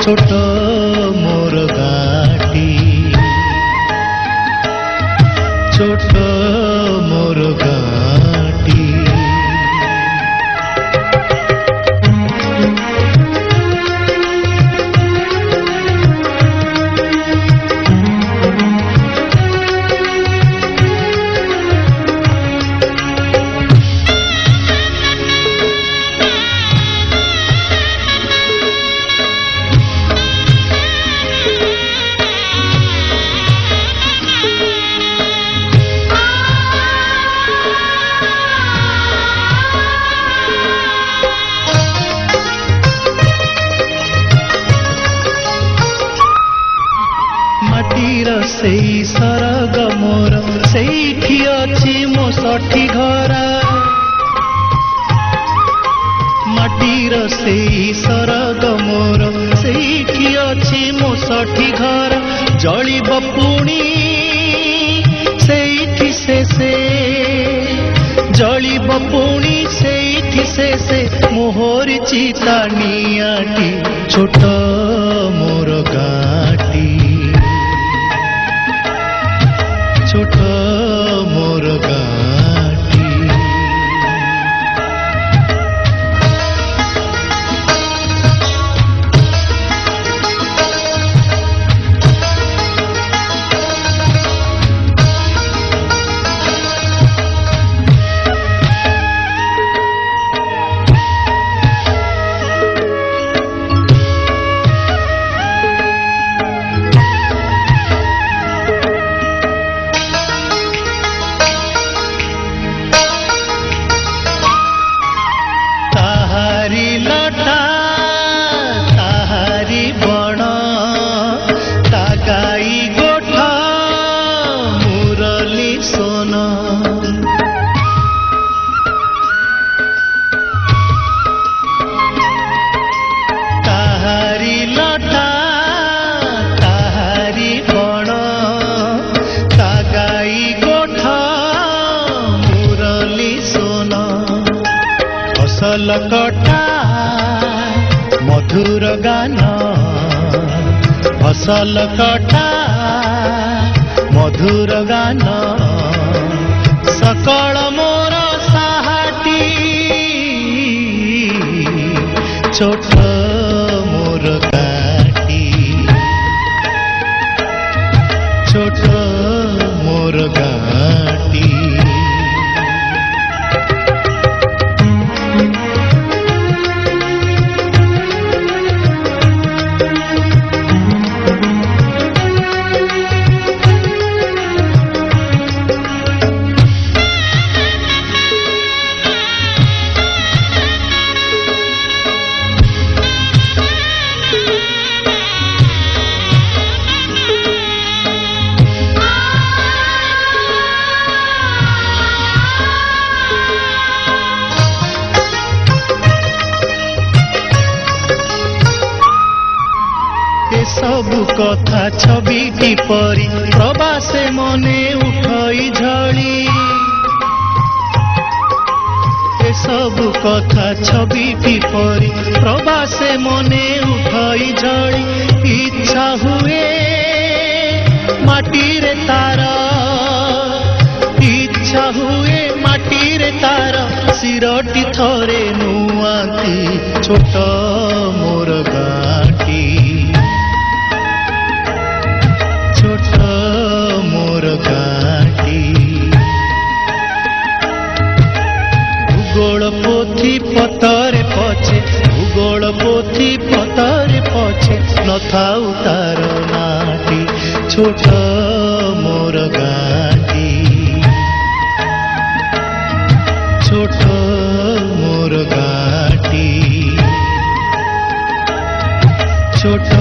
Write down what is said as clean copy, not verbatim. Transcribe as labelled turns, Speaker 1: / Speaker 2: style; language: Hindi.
Speaker 1: छोट मोर गाटी छोट मोर गाटी सेई सरग मोर सेठी अछि मो सठी घर माटीर सेई सरग मोर सेठी अछि मो सठी घर जलिब पुणी सेठी से जलिब पुणी सेठी से मोहर चिता नियाटी छोट मोर गाटी छोट मोर गाटी फसल कटा मधुर गान फसल कटा मधुर गान सकल मोर साहाटी छोट मोर गाटी छोट मोर गाटी सबु कथा छविटी परी प्रवासे मने उठई झड़ी ए सबु कथा छविटी परी प्रवासे मने उठई झड़ी इच्छा हुए माटी रे तार इच्छा हुए माटी रे तार सिरटी थरे नुआती छोट मोर गाटी छोट मोर गाटी भूगोल पोथी पतरे पछे भूगोल पोथी पतरे पछे नथाउ तार नाटी छोट मोर गाटी छोट मोर गाटी छोट